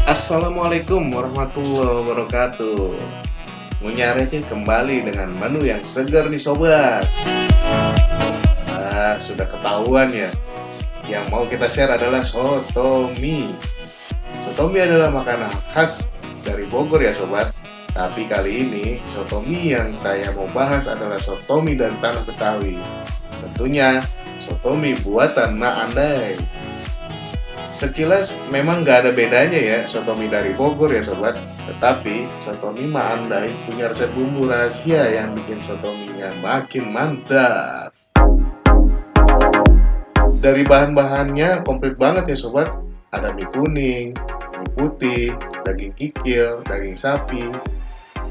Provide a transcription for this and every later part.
Assalamualaikum warahmatullahi wabarakatuh. Ngunyah receh kembali dengan menu yang segar nih sobat. Sudah ketahuan ya. Yang mau kita share adalah soto mie. Soto mie adalah makanan khas dari Bogor ya sobat. Tapi kali ini soto mie yang saya mau bahas adalah soto mie dari tanah Betawi. Tentunya soto mie buatan Mak Andai. Sekilas memang gak ada bedanya ya soto mie dari Bogor ya sobat. Tetapi soto mie Mak Andai punya resep bumbu rahasia yang bikin soto mie-nya makin mantap. Dari bahan-bahannya komplit banget ya sobat. Ada mie kuning, mie putih, daging kikil, daging sapi.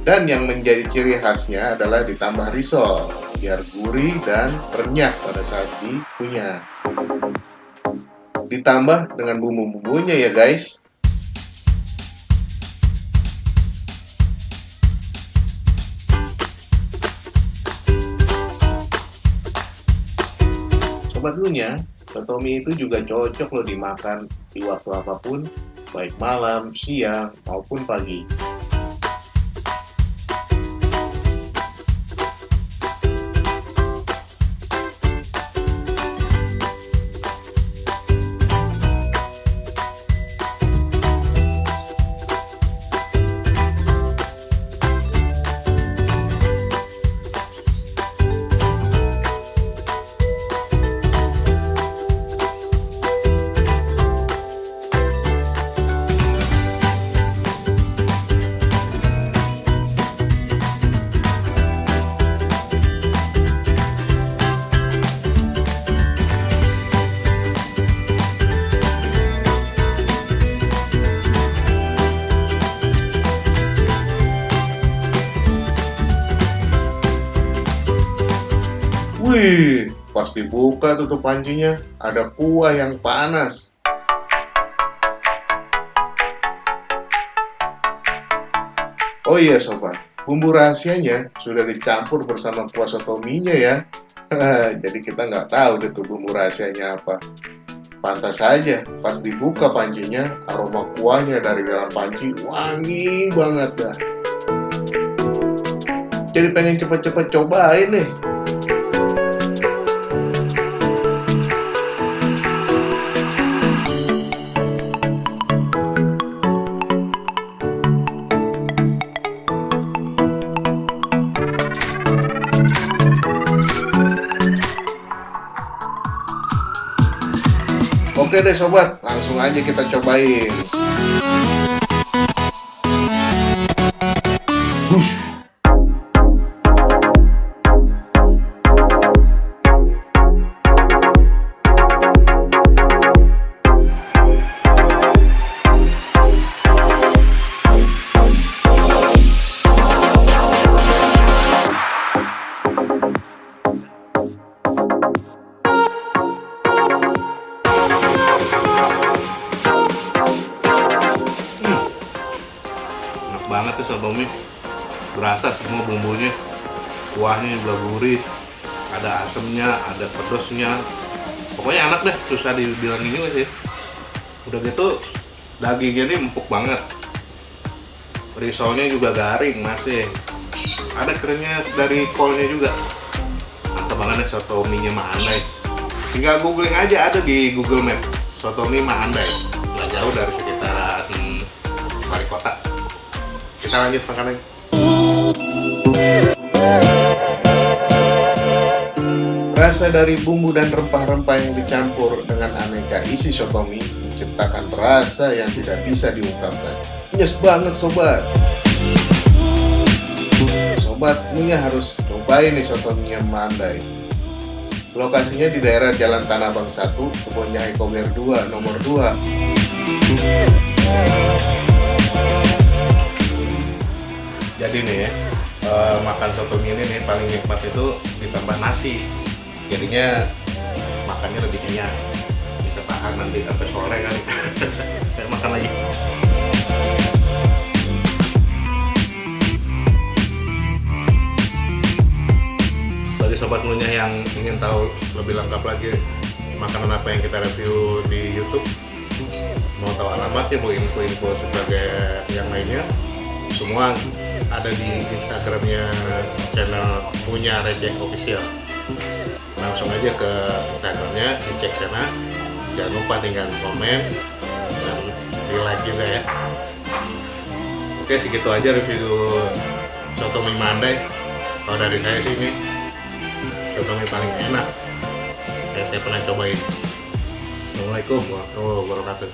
Dan yang menjadi ciri khasnya adalah ditambah risol biar gurih dan renyah pada saat dikunyah. Ditambah dengan bumbu-bumbunya ya guys. Sobat Lunya, soto mie itu juga cocok loh dimakan di waktu apapun, baik malam, siang, maupun pagi. Wih, pas dibuka tutup pancinya, ada kuah yang panas. Oh iya sobat, bumbu rahasianya sudah dicampur bersama kuah soto mie-nya ya. Jadi kita nggak tahu deh tuh bumbu rahasianya apa. Pantas saja, pas dibuka pancinya, aroma kuahnya dari dalam panci wangi banget dah. Jadi pengen cepet-cepet cobain nih. Oke deh sobat, langsung aja kita cobain. Hush. Banget tuh soto mie, berasa semua bumbunya, kuahnya juga gurih, ada asemnya, ada pedosnya, pokoknya enak deh, susah dibilang ini sih. Udah gitu dagingnya ini empuk banget, risolnya juga garing masih, ada kerennya dari kolnya juga, mantap banget deh soto mie nya Mak Andai. Tinggal googling aja, ada di Google Map soto mie Mak Andai, nggak jauh dari sekitaran Wali Kota. Kita lanjut makan. Rasa dari bumbu dan rempah-rempah yang dicampur dengan aneka isi soto mie menciptakan rasa yang tidak bisa diungkapkan. Nyes banget sobat. Sobat, ini harus cobain nih soto mie Mak Andai. Lokasinya di daerah Jalan Tanah Abang 1, Kebon Jahe Kober 2, nomor 2. Jadi nih ya, makan soto mie ini nih paling nikmat itu ditambah nasi. Jadinya makannya lebih kenyang. Bisa tahan nanti sampai sore kali. Kayak makan lagi. Bagi sobat ngunyah yang ingin tahu lebih lengkap lagi makanan apa yang kita review di YouTube, mau tahu alamatnya, mau info-info sebagai yang lainnya, semua ada di Instagramnya channel Punya Rejek Official. Langsung aja ke Instagramnya, dicek sana. Jangan lupa tinggal komen dan di like juga ya. Oke, segitu aja review soto mie Mandai. Kalau dari saya sih ini soto mie paling enak yang saya pernah cobain. Assalamualaikum warahmatullahi wabarakatuh.